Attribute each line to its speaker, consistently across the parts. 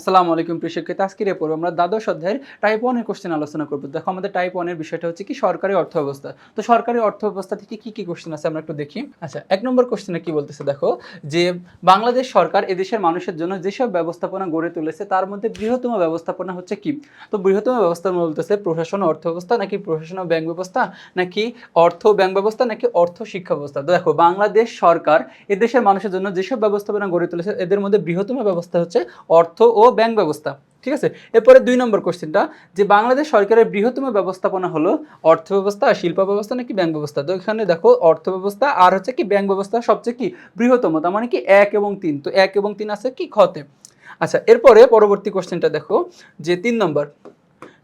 Speaker 1: আসসালামু আলাইকুম প্রিয় শিক্ষার্থী, আজকের এই পর্বে আমরা দ্বাদশ অধ্যায়ের টাইপ 1 এর কোশ্চেন আলোচনা করব। দেখো আমাদের টাইপ 1 এর বিষয়টা হচ্ছে কি সরকারি অর্থব্যবস্থা। তো সরকারি অর্থব্যবস্থা থেকে কি কোশ্চেন আছে আমরা একটু দেখি। আচ্ছা, 1 নম্বর কোশ্চেনে কি বলতেছে দেখো, যে বাংলাদেশ সরকার এদেশের মানুষের জন্য যেসব ব্যবস্থাপনা গড়ে তুলেছে তার মধ্যে বৃহত্তম ব্যবস্থাপনা হচ্ছে কি? তো বৃহত্তম ব্যবস্থাপনা বলতেছে প্রশাসন ও অর্থ ব্যবস্থা, নাকি প্রশাসন ও ব্যাংক ব্যবস্থা, নাকি অর্থ ব্যাংক ব্যবস্থা, নাকি অর্থ শিক্ষা ব্যবস্থা। তো দেখো বাংলাদেশ সরকার এদেশের মানুষের জন্য যেসব ব্যবস্থাপনা গড়ে তুলেছে এদের মধ্যে বৃহত্তম ব্যবস্থা হচ্ছে অর্থ ও ব্যাংক ব্যবস্থা। ঠিক আছে, এরপরে 2 নম্বর কোশ্চেনটা, যে বাংলাদেশ সরকারের বৃহত্তম ব্যবস্থাপনা হলো অর্থ ব্যবস্থা, শিল্প ব্যবস্থা, নাকি ব্যাংক ব্যবস্থা। তো এখানে দেখো অর্থ ব্যবস্থা আর হচ্ছে কি ব্যাংক ব্যবস্থা সবচেয়ে কি বৃহত্তম, তার মানে কি 1 এবং 3। তো 1 এবং 3 আছে কি খতে। আচ্ছা, এরপরে পরবর্তী কোশ্চেনটা দেখো, যে 3 নম্বর,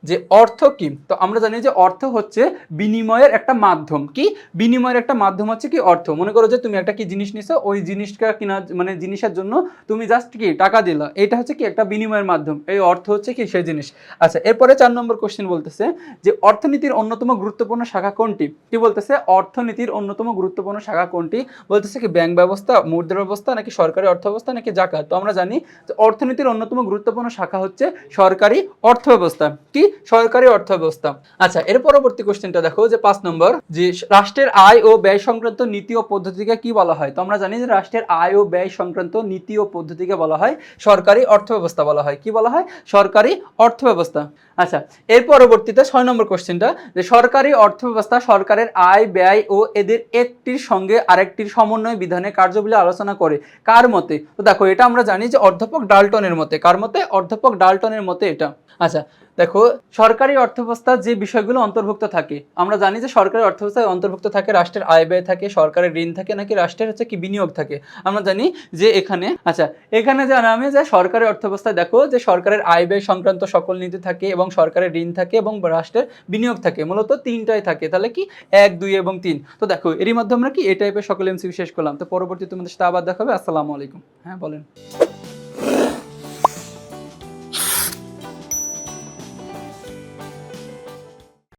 Speaker 1: যে অর্থ কি। তো আমরা জানি যে অর্থ হচ্ছে বিনিময়ের একটা মাধ্যম। কি বিনিময়ের একটা মাধ্যম হচ্ছে কি অর্থ। মনে করো যে তুমি একটা কি জিনিস নিছো, ওই জিনিসটা কিনা মানে জিনিসের জন্য তুমি জাস্ট কি টাকা দিলা, এটা হচ্ছে কি একটা বিনিময়ের মাধ্যম, এই অর্থ হচ্ছে কি সেই জিনিস। আচ্ছা, এরপরে 4 নম্বর কোশ্চেন বলতেছে যে অর্থনীতির অন্যতম গুরুত্বপূর্ণ শাখা কোনটি। কি বলতেছে, অর্থনীতির অন্যতম গুরুত্বপূর্ণ শাখা কোনটি, বলতেছে কি ব্যাংক ব্যবস্থা, মুদ্রা ব্যবস্থা, নাকি সরকারি অর্থ ব্যবস্থা, নাকি জাকাত। তো আমরা জানি যে অর্থনীতির অন্যতম গুরুত্বপূর্ণ শাখা হচ্ছে সরকারি অর্থ ব্যবস্থা। কি সরকারি অর্থ ব্যবস্থা। আচ্ছা, এর পরবর্তী কোশ্চেনটা দেখো, যে 5 নম্বর, যে রাষ্ট্রের আয় ও ব্যয় সংক্রান্ত নীতি ও পদ্ধতিকে কি বলা হয়। তো আমরা জানি যে রাষ্ট্রের আয় ও ব্যয় সংক্রান্ত নীতি ও পদ্ধতিকে বলা হয় সরকারি অর্থ ব্যবস্থা বলা হয়। কি বলা হয়, সরকারি অর্থ ব্যবস্থা। আচ্ছা, এর পরবর্তীতে 6 নম্বর কোশ্চেনটা, যে সরকারি অর্থ ব্যবস্থা সরকারের আয় ব্যয় ও এদের একটির সঙ্গে আরেকটির সমন্বয় বিধানে কার্যবলী আলোচনা করে কার মতে। তো দেখো এটা আমরা জানি যে অধ্যাপক ডাল্টনের মতে। কার মতে, অধ্যাপক ডাল্টনের মতে এটা। আচ্ছা, দেখো সরকারি অর্থব্যবস্থার যে বিষয়গুলো অন্তর্ভুক্ত থাকে, আমরা জানি যে সরকারি অর্থব্যবস্থায় অন্তর্ভুক্ত থাকে রাষ্ট্রের আয় ব্যয় থাকে, সরকারের ঋণ থাকে, নাকি রাষ্ট্রের হচ্ছে কি বিনিয়োগ থাকে। আমরা জানি যে এখানে, আচ্ছা এখানে জানা আমি যে সরকারি অর্থব্যবস্থায় দেখো যে সরকারের আয় ব্যয় সংক্রান্ত সকল নীতি থাকে এবং সরকারের ঋণ থাকে এবং রাষ্ট্রের বিনিয়োগ থাকে, মূলত 3টাই থাকে। তাহলে কি 1, 2 এবং 3। তো দেখো এরই মধ্যে আমরা কি এই টাইপের সকল এমসিকিউ শেষ করলাম। তো পরবর্তী তোমাদের সাথে আবার দেখা হবে। আসসালামু আলাইকুম। হ্যাঁ বলেন।